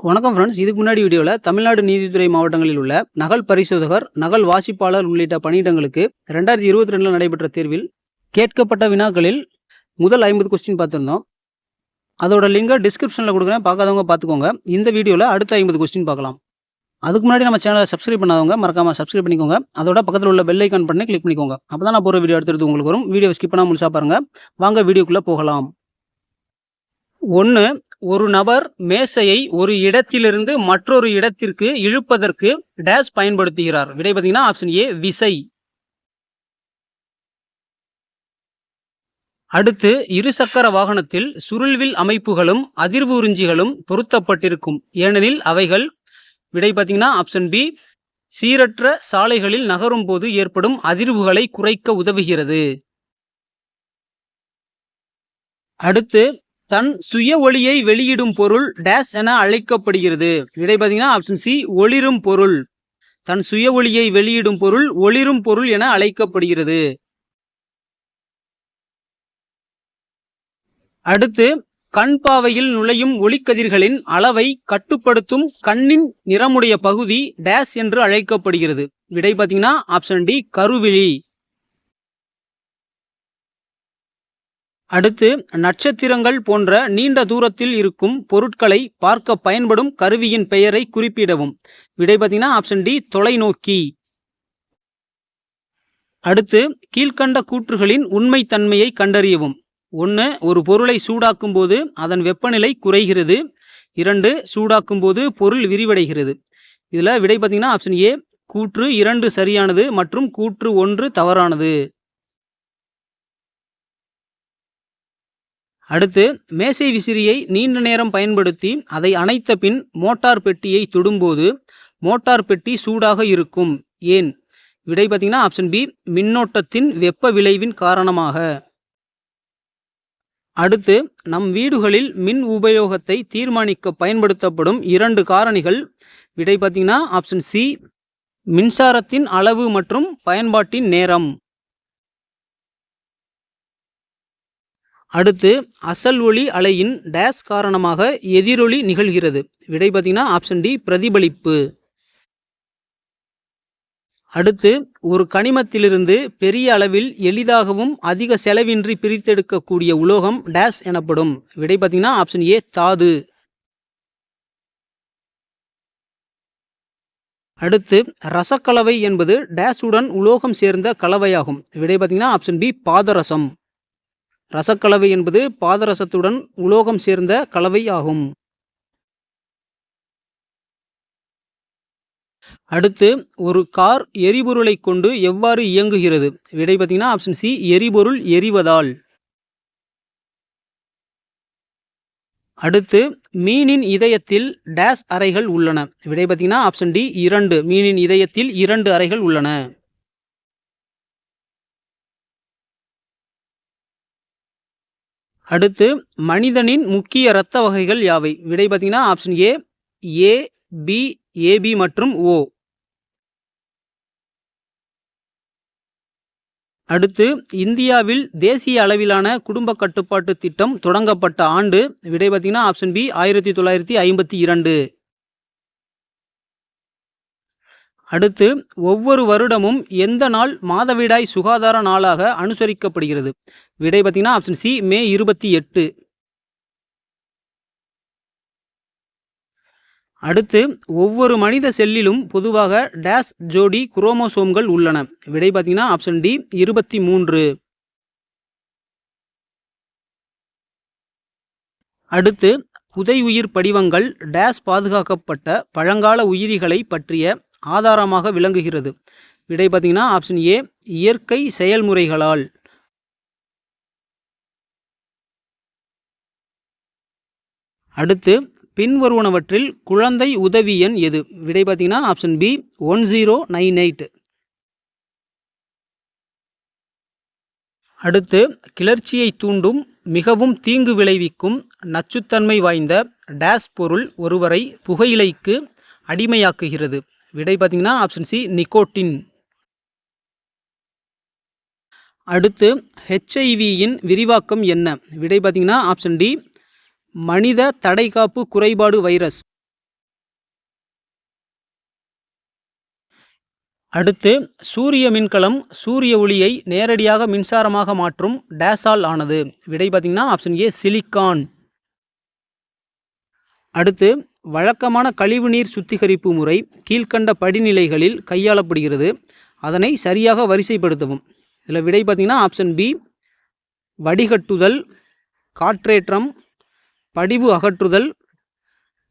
வணக்கம் ஃப்ரெண்ட்ஸ். இதுக்கு முன்னாடி வீடியோவில் தமிழ்நாடு நீதித்துறை மாவட்டங்களில் உள்ள நகல் பரிசோதகர், நகல் வாசிப்பாளர் உள்ளிட்ட பணியிடங்களுக்கு 2022 நடைபெற்ற தேர்வில் கேட்கப்பட்ட வினாக்களில் முதல் 50 கொஸ்டின் பார்த்துருந்தோம். அதோட லிங்கை டிஸ்கிரிப்ஷனில் கொடுக்குறேன், பார்க்காதவங்க பார்த்துக்கோங்க. இந்த வீடியோவில் அடுத்த 50 கொஸ்டின் பார்க்கலாம். அதுக்கு முன்னாடி நம்ம சேனலை சப்ஸ்கிரைப் பண்ணாதவங்க மறக்காமல் சப்ஸ்கிரைப் பண்ணிக்கோங்க. அதோட பக்கத்தில் உள்ள பெல் ஐக்கான் பண்ணி கிளிக் பண்ணிக்கோங்க. அப்போ தான் நான் போகிற வீடியோ எடுத்துறது உங்களுக்கு வரும். வீடியோ ஸ்கிப் பண்ணாமல் முழுசாக பாருங்கள். வாங்க வீடியோக்குள்ளே போகலாம். 1. ஒரு நபர் மேசையை ஒரு இடத்திலிருந்து மற்றொரு இடத்திற்கு இழுப்பதற்கு டேஷ் பயன்படுத்துகிறார். விடை பார்த்தீங்கன்னா ஆப்ஷன் ஏ விசை. அடுத்து, இருசக்கர வாகனத்தில் சுருள்வில் அமைப்புகளும் அதிர்வு உறிஞ்சிகளும் பொருத்தப்பட்டிருக்கும், ஏனெனில் அவைகள். விடை பார்த்தீங்கன்னா ஆப்ஷன் பி சீரற்ற சாலைகளில் நகரும் போது ஏற்படும் அதிர்வுகளை குறைக்க உதவுகிறது. அடுத்து, தன் சுய ஒளியை வெளியிடும் பொருள் டேஷ் என அழைக்கப்படுகிறது. விடை பார்த்தீங்கன்னா ஆப்ஷன் சி ஒளிரும் பொருள். தன் சுய ஒளியை வெளியிடும் பொருள் ஒளிரும் பொருள் என அழைக்கப்படுகிறது. அடுத்து, கண் பாவையில் நுழையும் ஒளிக்கதிர்களின் அளவை கட்டுப்படுத்தும் கண்ணின் நிறமுடைய பகுதி டேஷ் என்று அழைக்கப்படுகிறது. விடை பார்த்தீங்கன்னா ஆப்ஷன் டி கருவிழி. அடுத்து, நட்சத்திரங்கள் போன்ற நீண்ட தூரத்தில் இருக்கும் பொருட்களை பார்க்க பயன்படும் கருவியின் பெயரை குறிப்பிடவும். விடை பார்த்தீங்கன்னா ஆப்ஷன் டி தொலைநோக்கி. அடுத்து, கீழ்கண்ட கூற்றுகளின் உண்மைத்தன்மையை கண்டறியவும். 1. ஒரு பொருளை சூடாக்கும் போது அதன் வெப்பநிலை குறைகிறது. 2. சூடாக்கும் போது பொருள் விரிவடைகிறது. இதில் விடை பார்த்தீங்கன்னா ஆப்ஷன் ஏ கூற்று 2 சரியானது மற்றும் கூற்று 1 தவறானது. அடுத்து, மேசை விசிறியை நீண்ட நேரம் பயன்படுத்தி அதை அணைத்த பின் மோட்டார் பெட்டியை தொடும்போது மோட்டார் பெட்டி சூடாக இருக்கும், ஏன்? விடை பார்த்தீங்கன்னா ஆப்ஷன் பி மின்னோட்டத்தின் வெப்ப விளைவின் காரணமாக. அடுத்து, நம் வீடுகளில் மின் உபயோகத்தை தீர்மானிக்க பயன்படுத்தப்படும் 2 காரணிகள். விடை பார்த்தீங்கன்னா ஆப்ஷன் சி மின்சாரத்தின் அளவு மற்றும் பயன்பாட்டின் நேரம். அடுத்து, அசல் ஒளி அலையின் டேஷ் காரணமாக எதிரொலி நிகழ்கிறது. விடை பார்த்தீங்கன்னா ஆப்ஷன் டி பிரதிபலிப்பு. அடுத்து, ஒரு கனிமத்திலிருந்து பெரிய அளவில் எளிதாகவும் அதிக செலவின்றி பிரித்தெடுக்கக்கூடிய உலோகம் டேஷ் எனப்படும். விடை பார்த்தீங்கன்னா ஆப்ஷன் ஏ தாது. அடுத்து, ரசக்கலவை என்பது டேஷுடன் உலோகம் சேர்ந்த கலவையாகும். விடை பார்த்தீங்கன்னா ஆப்ஷன் பி பாதரசம். ரசக்கலவை என்பது பாதரசத்துடன் உலோகம் சேர்ந்த கலவை ஆகும். அடுத்து, ஒரு கார் எரிபொருளை கொண்டு எவ்வாறு இயங்குகிறது. விடை பார்த்தீங்கன்னா ஆப்ஷன் சி எரிபொருள் எரிவதால். அடுத்து, மீனின் இதயத்தில் டேஷ் அறைகள் உள்ளன. விடை பார்த்தீங்கன்னா ஆப்ஷன் டி 2. மீனின் இதயத்தில் 2 அறைகள் உள்ளன. அடுத்து, மனிதனின் முக்கிய இரத்த வகைகள் யாவை. விடை பார்த்தீங்கன்னா option A A B AB மற்றும் ஓ. அடுத்து, இந்தியாவில் தேசிய அளவிலான குடும்ப கட்டுப்பாட்டு திட்டம் தொடங்கப்பட்ட ஆண்டு. விடை பார்த்தீங்கன்னா ஆப்ஷன் பி 1952. அடுத்து, ஒவ்வொரு வருடமும் எந்த நாள் மாதவிடாய் சுகாதார நாளாக அனுசரிக்கப்படுகிறது. விடை பார்த்தீங்கன்னா ஆப்ஷன் சி மே 28. அடுத்து, ஒவ்வொரு மனித செல்லிலும் பொதுவாக டேஷ் ஜோடி குரோமோசோம்கள் உள்ளன. விடை பார்த்தீங்கன்னா ஆப்ஷன் டி 23. அடுத்து, புதையுயிர் படிவங்கள் டேஷ் பாதுகாக்கப்பட்ட பழங்கால உயிரிகளை பற்றிய ஆதாரமாக விளங்குகிறது. விடை பார்த்தீங்கன்னா ஆப்ஷன் ஏ இயற்கை செயல்முறைகளால். அடுத்து, பின்வருவனவற்றில் குழந்தை உதவி எண் எது. விடை பார்த்தீங்கன்னா ஆப்ஷன் பி 1098. அடுத்து, கிளர்ச்சியை தூண்டும் மிகவும் தீங்கு விளைவிக்கும் நச்சுத்தன்மை வாய்ந்த டேஷ் பொருள் ஒருவரை புகையிலைக்கு அடிமையாக்குகிறது. விடை பார்த்தீங்கன்னா ஆப்ஷன் சி நிக்கோட்டின். அடுத்து, ஹெச்ஐவியின் விரிவாக்கம் என்ன. விடை பார்த்தீங்கன்னா ஆப்ஷன் டி மனித தடைக்காப்பு குறைபாடு வைரஸ். அடுத்து சூரிய மின்கலம் சூரிய ஒளியை நேரடியாக மின்சாரமாக மாற்றும் டேஸால் ஆனது. விடை பார்த்தீங்கன்னா ஆப்ஷன் ஏ சிலிக்கான். அடுத்து வழக்கமான கழிவுநீர் சுத்திகரிப்பு முறை கீழ்க்கண்ட படிநிலைகளில் கையாளப்படுகிறது. அதனை சரியாக வரிசைப்படுத்தவும். இதில் விடை பார்த்தீங்கன்னா ஆப்ஷன் பி வடிகட்டுதல், காற்றேற்றம், படிவு அகற்றுதல்,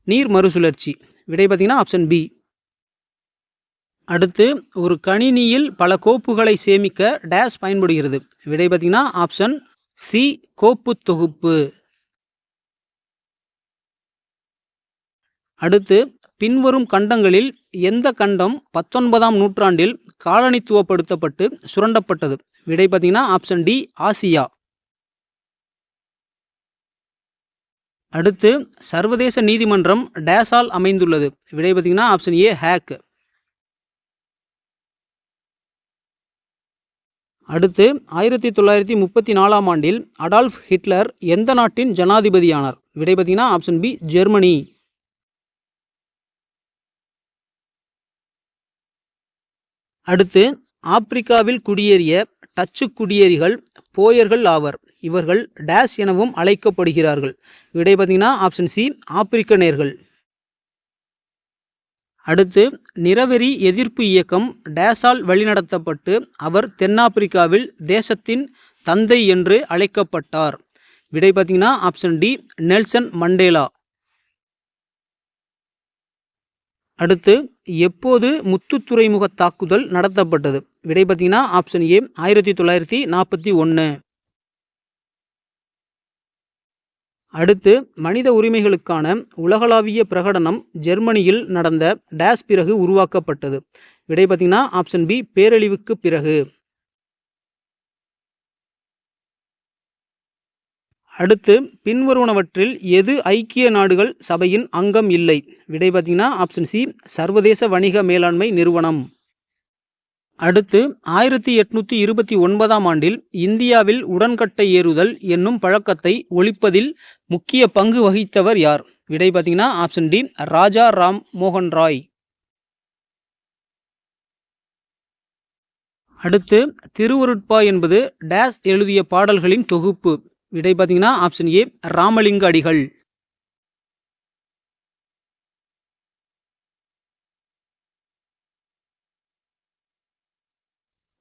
நீர் மறுசுழற்சி. விடை பார்த்தீங்கன்னா ஆப்ஷன் பி. அடுத்து ஒரு கணினியில் பல கோப்புகளை சேமிக்க டேஷ் பயன்படுகிறது. விடை பார்த்தீங்கன்னா ஆப்ஷன் சி கோப்பு தொகுப்பு. அடுத்து பின்வரும் கண்டங்களில் எந்த கண்டம் 19ஆம் நூற்றாண்டில் காலனித்துவப்படுத்தப்பட்டு சுரண்டப்பட்டது? விடை பார்த்தீங்கன்னா ஆப்ஷன் டி ஆசியா. அடுத்து சர்வதேச நீதிமன்றம் டேஸால் அமைந்துள்ளது. விடை பார்த்தீங்கன்னா ஆப்ஷன் ஏ ஹேக். அடுத்து 1934ஆம் ஆண்டில் அடால்ஃப் ஹிட்லர் எந்த நாட்டின் ஜனாதிபதியானார்? விடை பார்த்தீங்கன்னா ஆப்ஷன் பி ஜெர்மனி. அடுத்து ஆப்பிரிக்காவில் குடியேறிய டச்சு குடியேறிகள் போயர்கள் ஆவர். இவர்கள் டேஷ் எனவும் அழைக்கப்படுகிறார்கள். விடை பார்த்தீங்கன்னா ஆப்ஷன் சி ஆப்பிரிக்கனர்கள். அடுத்து நிறவெறி எதிர்ப்பு இயக்கம் டேஸால் வழிநடத்தப்பட்டு அவர் தென்னாப்பிரிக்காவில் தேசத்தின் தந்தை என்று அழைக்கப்பட்டார். விடை பார்த்தீங்கன்னா ஆப்ஷன் டி நெல்சன் மண்டேலா. அடுத்து எப்போது முத்து துறைமுக தாக்குதல் நடத்தப்பட்டது? விடை பார்த்தீங்கன்னா ஆப்ஷன் ஏ 1941. அடுத்து மனித உரிமைகளுக்கான உலகளாவிய பிரகடனம் ஜெர்மனியில் நடந்த டேஸ் பிறகு உருவாக்கப்பட்டது. விடை பார்த்தீங்கன்னா ஆப்ஷன் பி பேரழிவுக்கு பிறகு. அடுத்து பின்வருவனவற்றில் எது ஐக்கிய நாடுகள் சபையின் அங்கம் இல்லை? விடை பார்த்தீங்கன்னா ஆப்ஷன் சி சர்வதேச வணிக மேலாண்மை நிறுவனம். அடுத்து 1829ஆம் ஆண்டில் இந்தியாவில் உடன்கட்டை ஏறுதல் என்னும் பழக்கத்தை ஒழிப்பதில் முக்கிய பங்கு வகித்தவர் யார்? விடை பார்த்தீங்கன்னா ஆப்ஷன் டி ராஜா ராம் மோகன் ராய். அடுத்து திருவருட்பா என்பது டேஸ் எழுதிய பாடல்களின் தொகுப்பு. விடை பார்த்தீங்கன்னா ஆப்ஷன் ஏ ராமலிங்க அடிகள்.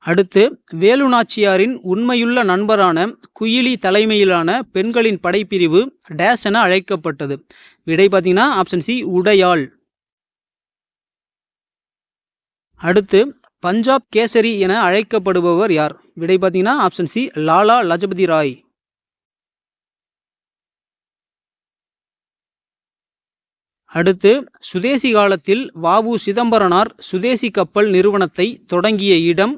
அடுத்து வேலு நாச்சியாரின் உண்மையுள்ள நண்பரான குயிலி தலைமையிலான பெண்களின் படைப்பிரிவு டேஸ் என அழைக்கப்பட்டது. விடை பார்த்தீங்கன்னா ஆப்ஷன் சி உடையாள். அடுத்து பஞ்சாப் கேசரி என அழைக்கப்படுபவர் யார்? விடை பார்த்தீங்கன்னா ஆப்ஷன் சி லாலா லஜபதி ராய். அடுத்து சுதேசி காலத்தில் வ.உ. சிதம்பரனார் சுதேசி கப்பல் நிறுவனத்தை தொடங்கிய இடம்?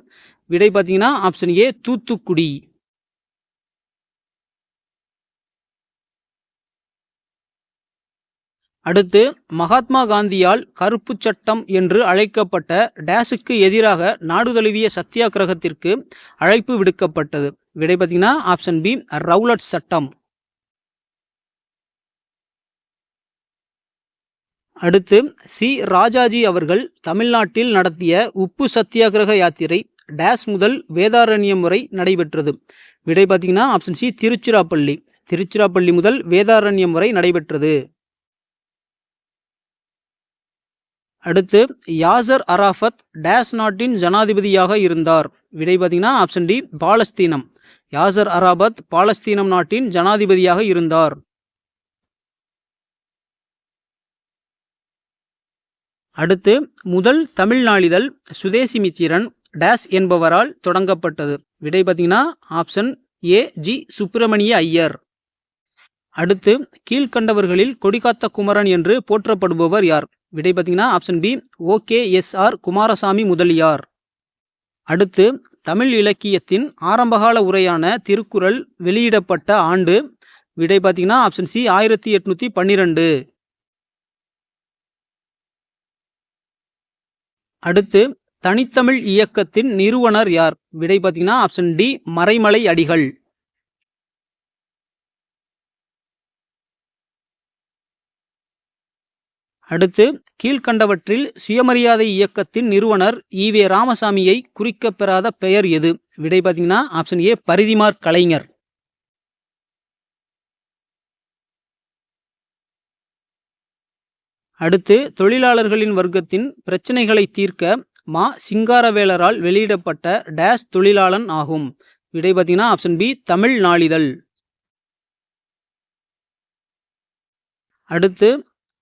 விடை பார்த்தீங்கன்னா ஆப்ஷன் ஏ தூத்துக்குடி. அடுத்து மகாத்மா காந்தியால் கருப்பு சட்டம் என்று அழைக்கப்பட்ட டேஸுக்கு எதிராக நாடு தழுவிய சத்தியாகிரகத்திற்கு அழைப்பு விடுக்கப்பட்டது. விடை பார்த்தீங்கன்னா ஆப்ஷன் பி ரவுலட் சட்டம். அடுத்து சி ராஜாஜி அவர்கள் தமிழ்நாட்டில் நடத்திய உப்பு சத்தியாகிரக யாத்திரை டேஸ் முதல் வேதாரண்யம் வரை நடைபெற்றது. விடை பார்த்தீங்கன்னா ஆப்ஷன் சி திருச்சிராப்பள்ளி. திருச்சிராப்பள்ளி முதல் வேதாரண்யம் வரை நடைபெற்றது. அடுத்து யாசர் அரஃபத் டேஸ் நாட்டின் ஜனாதிபதியாக இருந்தார்? விடை பார்த்தீங்கன்னா ஆப்ஷன் டி பாலஸ்தீனம். யாசர் அரஃபத் பாலஸ்தீனம் நாட்டின் ஜனாதிபதியாக இருந்தார். அடுத்து முதல் தமிழ் நாளிதழ் சுதேசி மித்திரன் டேஸ் என்பவரால் தொடங்கப்பட்டது. விடை பார்த்தீங்கன்னா option A G Subramania Iyer. அடுத்து கீழ்கண்டவர்களில் கொடிகாத்த குமரன் என்று போற்றப்படுபவர் யார்? விடை பார்த்தீங்கன்னா option B OKSR Kumaraswamy Mudaliar. அடுத்து தமிழ் இலக்கியத்தின் ஆரம்பகால உரையான திருக்குறள் வெளியிடப்பட்ட ஆண்டு? விடை பார்த்தீங்கன்னா ஆப்ஷன் சி 1812. அடுத்து தனித்தமிழ் இயக்கத்தின் நிறுவனர் யார்? விடை பார்த்தீங்கன்னா ஆப்ஷன் டி மறைமலை அடிகள். அடுத்து கீழ்கண்டவற்றில் சுயமரியாதை இயக்கத்தின் நிறுவனர் ஈவே ராமசாமியை குறிக்கப் பெறாத பெயர் எது? விடை பார்த்தீங்கன்னா ஆப்ஷன் ஏ பரிதிமாற் கலைஞர். அடுத்து தொழிலாளர்களின் வர்க்கத்தின் பிரச்சனைகளை தீர்க்க மா. சிங்காரவேலரால் வெளியிடப்பட்ட டேஸ் தொழிலாளன் ஆகும். விடை பார்த்தீங்கன்னா ஆப்ஷன் பி தமிழ் நாளிதழ். அடுத்து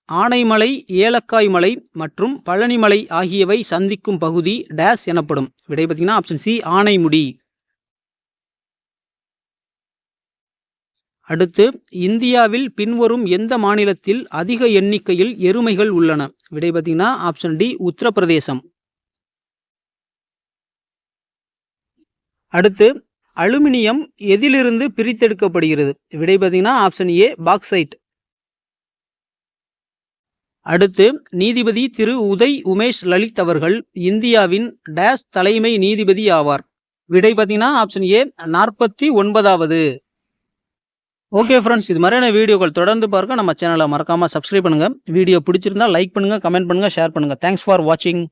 ஆனைமலை, ஏலக்காய் மலை மற்றும் பழனிமலை ஆகியவை சந்திக்கும் பகுதி டேஸ் எனப்படும். விடை பார்த்தீங்கன்னா ஆப்ஷன் சி ஆனைமுடி. அடுத்து இந்தியாவில் பின்வரும் எந்த மாநிலத்தில் அதிக எண்ணிக்கையில் எருமைகள் உள்ளன? விடை பார்த்தீங்கன்னா ஆப்ஷன் டி உத்தரப்பிரதேசம். அடுத்து அலுமினியம் எதிலிருந்து பிரித்தெடுக்கப்படுகிறது? விடை பார்த்தீங்கன்னா ஆப்ஷன் ஏ பாக்சைட். அடுத்து நீதிபதி திரு உதய் உமேஷ் லலித் அவர்கள் இந்தியாவின் டேஸ் தலைமை நீதிபதி ஆவார். விடை பார்த்தீங்கன்னா ஆப்ஷன் ஏ 49வது. ஓகே ஃப்ரெண்ட்ஸ், இது மாதிரியான வீடியோக்கள் தொடர்ந்து பார்க்க நம்ம சேனலை மறக்காமல் சப்ஸ்கிரைப் பண்ணுங்கள். வீடியோ பிடிச்சிருந்தா லைக் பண்ணுங்கள், கமெண்ட் பண்ணுங்கள், ஷேர் பண்ணுங்கள். தேங்க்ஸ் ஃபார் வாட்சிங்.